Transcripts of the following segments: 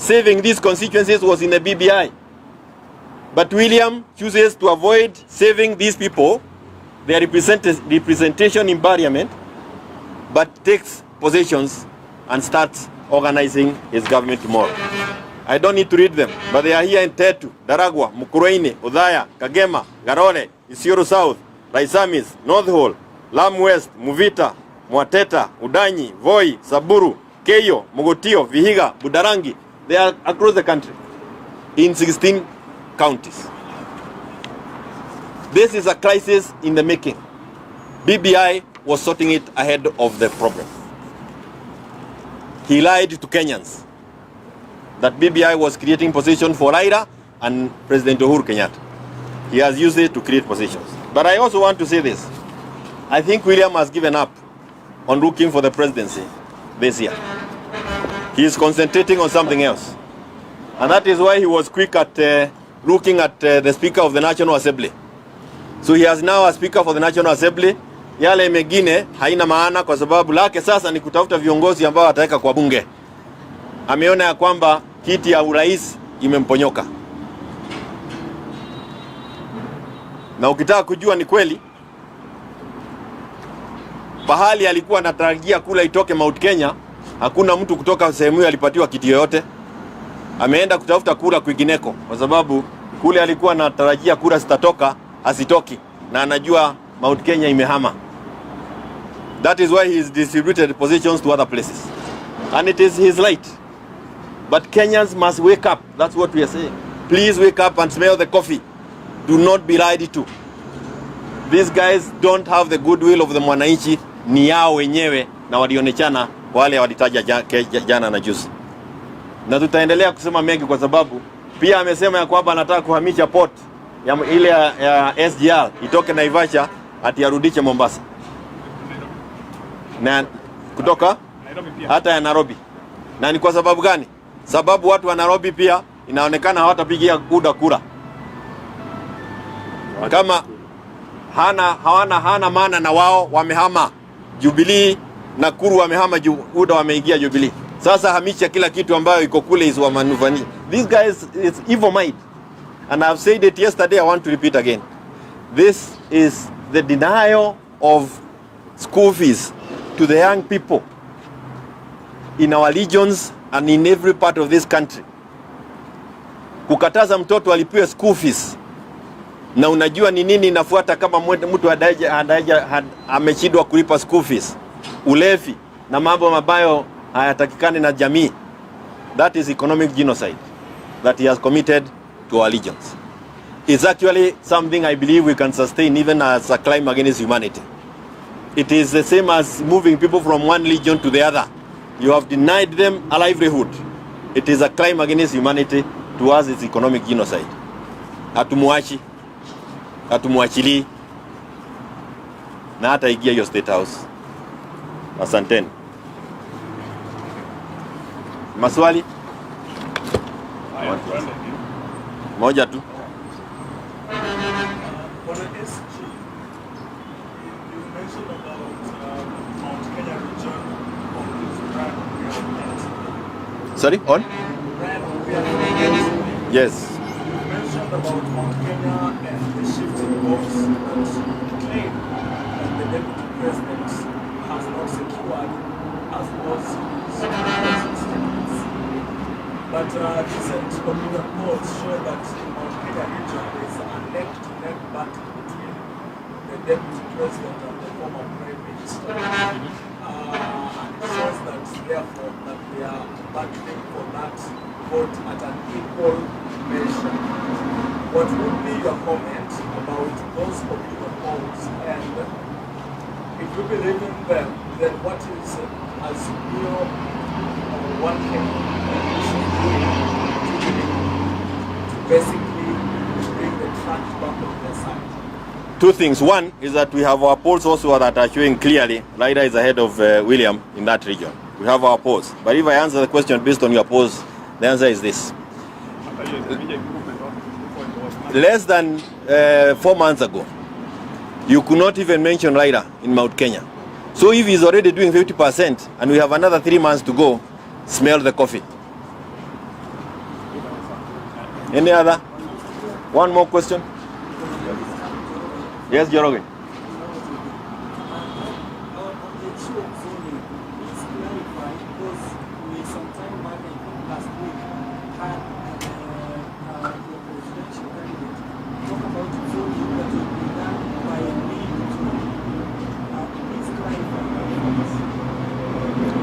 saving these constituencies was in the BBI. But William chooses to avoid saving these people, their representation in parliament, but takes positions and starts organizing his government tomorrow. I don't need to read them, but they are here in Tetu, Daragwa, Mukurweini, Udhaya, Kagema, Garole, Isiolo South, Raisamis, North Hall, Lamu West, Muvita, Mwateta, Udanyi, Voi, Saburu, Keyo, Mogotio, Vihiga, Budarangi. They are across the country in 16 counties. This is a crisis in the making. BBI was sorting it ahead of the problem. He lied to Kenyans that BBI was creating position for Raila and President Uhuru Kenyatta. He has used it to create positions. But I also want to say this. I think William has given up on looking for the presidency this year. He is concentrating on something else. And that is why he was quick at looking at the Speaker of the National Assembly. So he has now a Speaker for the National Assembly. Yale mengine haina maana kwa sababu lake sasa ni kutafuta viongozi ambao wataweka kwa bunge. Ameona ya kwamba kiti ya urais imemponyoka. Na ukitaka kujua ni kweli, pahali alikuwa anatarajia kula itoke Mount Kenya, hakuna mtu kutoka sehemu hiyo alipatiwa kiti yoyote. Ameenda kutafuta kura kwingineko kwa sababu kule alikuwa anatarajia kura zitatoka, hasitoki, na anajua Mount Kenya imehama. That is why he has distributed positions to other places. And it is his right. But Kenyans must wake up. That's what we are saying. Please wake up and smell the coffee. Do not be lied to. These guys don't have the goodwill of the mwananchi, ni yao wenyewe na walionechana wale walitaja jana na juzi. Na tutaendelea kusema mengi kwa sababu pia amesema ya kwamba anataka kuhamisha port ya ile ya SGR itoke Naivasha ati arudishe Mombasa. Na kutoka hata ya Nairobi. Na ni kwa sababu gani? Sababu watu wa Nairobi pia inaonekana hawatapigia kura. Kama hana maana na wao wamehama Jubilee, Nakuru wamehama UDA, wameingia Jubilee. Sasa hamisha kila kitu ambayo iko kule is wa manuvani. These guys is evil mind. And I've said it yesterday, I want to repeat again. This is the denial of school fees to the young people in our regions and in every part of this country. Kukataza mtoto alipiwe school fees. Na unajua ni nini inafuata kama mtu ameshindwa kulipa school fees? Ulevi na mambo mabayo hayatakikani na jamii. That is economic genocide that he has committed to our regions. It's actually something I believe we can sustain even as a crime against humanity. It is the same as moving people from one region to the other. You have denied them a livelihood. It is a crime against humanity. To us, it's economic genocide. Hatumuachili na hata ingia hiyo State House. Asanteni. Maswali? Moja tu. Sorry, on? Yes. You mentioned about Mount Kenya and the shifting votes that claim that the deputy president has not secured as was his statements. But recent opinion polls show that in Mount Kenya region there is a neck-to-neck battle between the deputy president and the former prime minister. And it shows that therefore that they are battling for that vote at an equal measure. What would be your comment about those opinion polls, and if you believe in them, then what is as real one thing that we should do to basically bring the track back on their side? Two things. One is that we have our polls also that are showing clearly Raila is ahead of William in that region. We have our polls. But if I answer the question based on your polls, the answer is this. Less than 4 months ago, you could not even mention Raila in Mount Kenya. So if he's already doing 50% and we have another 3 months to go, smell the coffee. Any other? One more question? Yes, Joroge.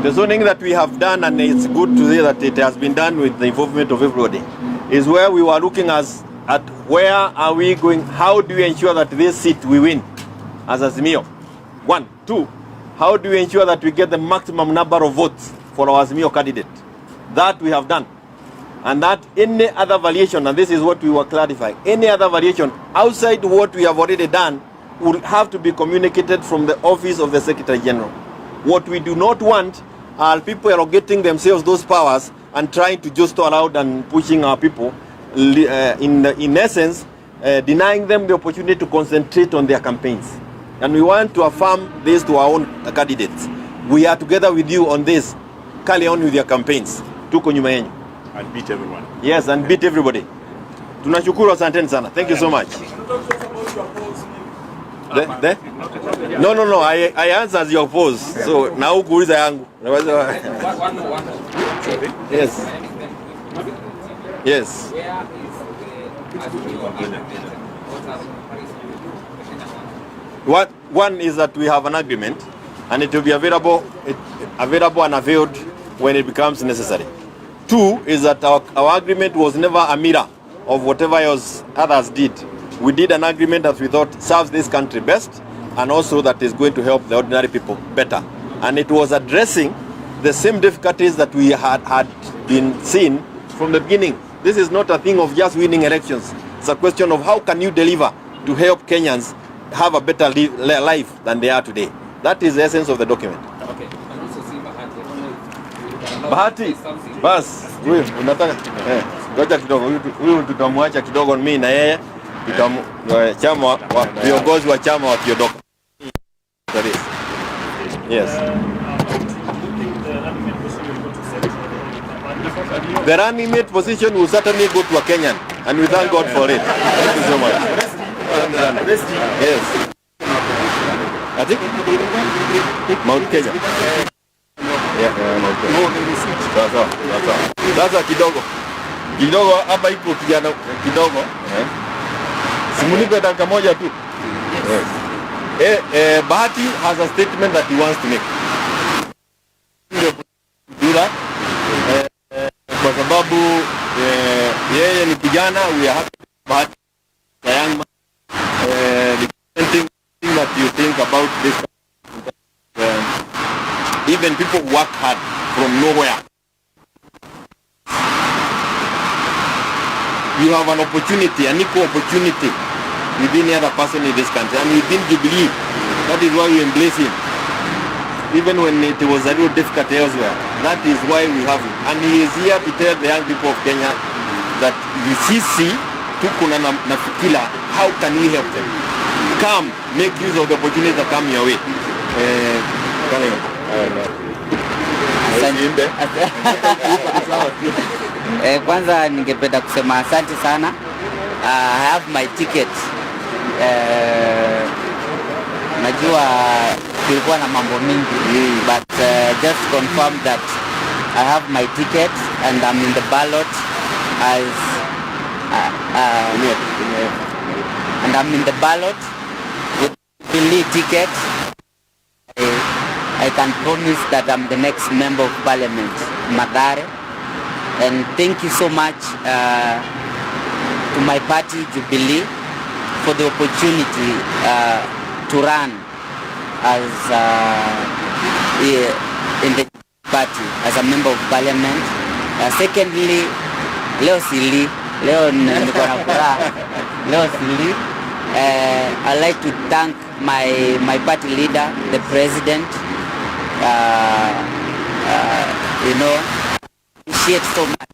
The zoning that we have done, and it's good to see that it has been done with the involvement of everybody, is where we were looking at where are we going, how do we ensure that this seat we win as Azimio? 1, 2, how do we ensure that we get the maximum number of votes for our Azimio candidate? That we have done. And that any other variation, and this is what we were clarifying, any other variation outside what we have already done will have to be communicated from the office of the Secretary General. What we do not want are people arrogating themselves those powers and trying to just around and pushing our people, in essence, denying them the opportunity to concentrate on their campaigns. And we want to affirm this to our own candidates. We are together with you on this. Carry on with your campaigns. Tuko nyuma yenu. And beat everyone. Yes, and beat everybody. Tunashukuru, asanteni sana. Thank you so much. No. I answered your pose. So now kuuliza yangu. Yes. Yes. One is that we have an agreement, and it will be available and availed when it becomes necessary. 2 is that our agreement was never a mirror of whatever else others did. We did an agreement that we thought serves this country best, and also that is going to help the ordinary people better. And it was addressing the same difficulties that we had been seeing from the beginning. This is not a thing of just winning elections. It's a question of how can you deliver to help Kenyans have a better life than they are today. That is the essence of the document. Okay. And also see Bahati, bas, huyu unataka ngoja kidogo, huyu tutamwacha kidogo mimi na yeye chama wa viongozi wa chama wakiondoka. Yes. The running mate position will certainly go to a Kenyan, and we thank God for it. Thank you so much. Yes. I think Mount Kenya. Yeah, Mount Kenya. Sasa kidogo hapa iko kijana kidogo. Simunipe dakika moja tu. Bahati has a statement that he wants to make. Kwa sababu yeye ni kijana, we are happy Bahati, a young man. Anything that you think about this, even people work hard from nowhere. You have an opportunity, an equal opportunity with any other person in this country, and within Jubilee. That is why we embrace him. Even when it was a little difficult elsewhere, that is why we have him. And he is here to tell the young people of Kenya that the CC tuko na fikira, how can we help them? Come, make use of the opportunity that come your way. Kwanza ningependa kusema asante sana. I have my ticket. Najua kulikuwa na mambo mingi, but just confirm that I have my ticket and I'm in the ballot as and I'm in the ballot with the lead ticket. I can promise that I'm the next member of parliament, Mathare. And thank you so much to my party, Jubilee, for the opportunity to run as in the party as a member of parliament. Secondly, leo sili, leo niko na furaha, leo sili. I'd like to thank my party leader, the president. Appreciate so much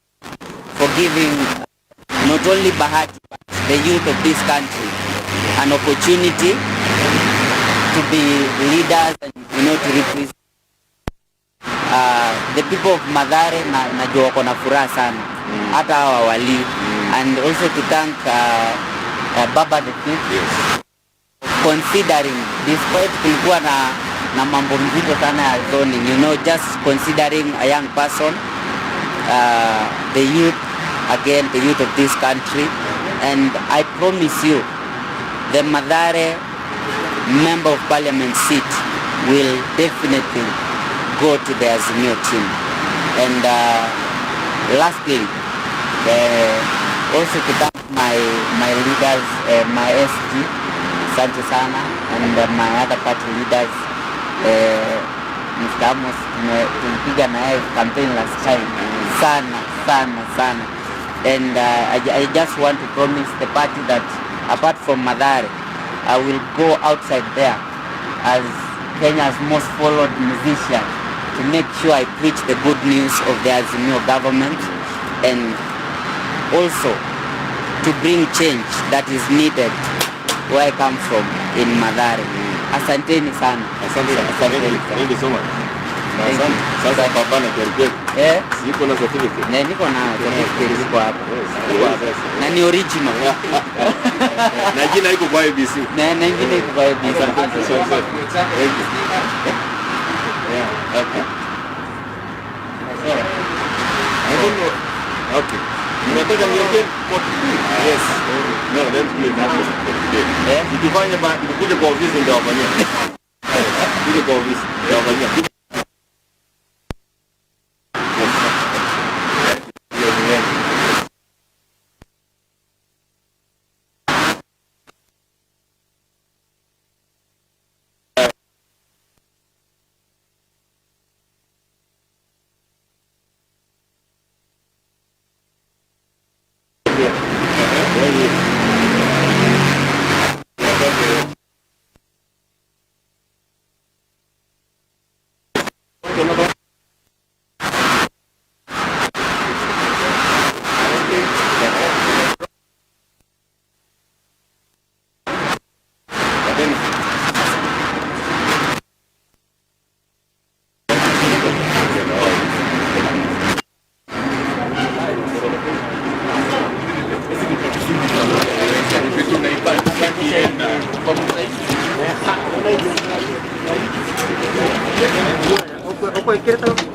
for giving not only Bahati but the youth of this country an opportunity to be leaders and to represent the people of Mathare. Najua wako na furaha sana. hata hawa wali and also to thank Baba the Fifth. Yes. Considering despite kulikuwa na mambo mzito sana ya zoning, you know, just considering a young person, the youth, again the youth of this country, and I promise you the Mathare member of parliament seat will definitely go to the Azimio team. And lastly, also to thank my leaders, my SG, asante sana, and my other party leaders, Mr. Amos, tulipiga na yeye campaign last time sana, and I just want to promise the party that apart from Mathare, I will go outside there as Kenya's most followed musician to make sure I preach the good news of the Azimio government, and also to bring change that is needed where I come from in Mathare. Asanteni sana. Thank you so much. Sasa pambana kwa Niko na certificate. Niko na certificate ziko hapa. Na ni original. Na jina iko kwa ABC. Na jina iko kwa ABC. Thank you. Yeah. Okay. I don't know. Okay. Unataka niongee? Yes. No, let's do it. Ukifanya ukuje kwa ofisi ndio wafanyia. Ukuje kwa ofisi ndio wafanyia. ¿Quieres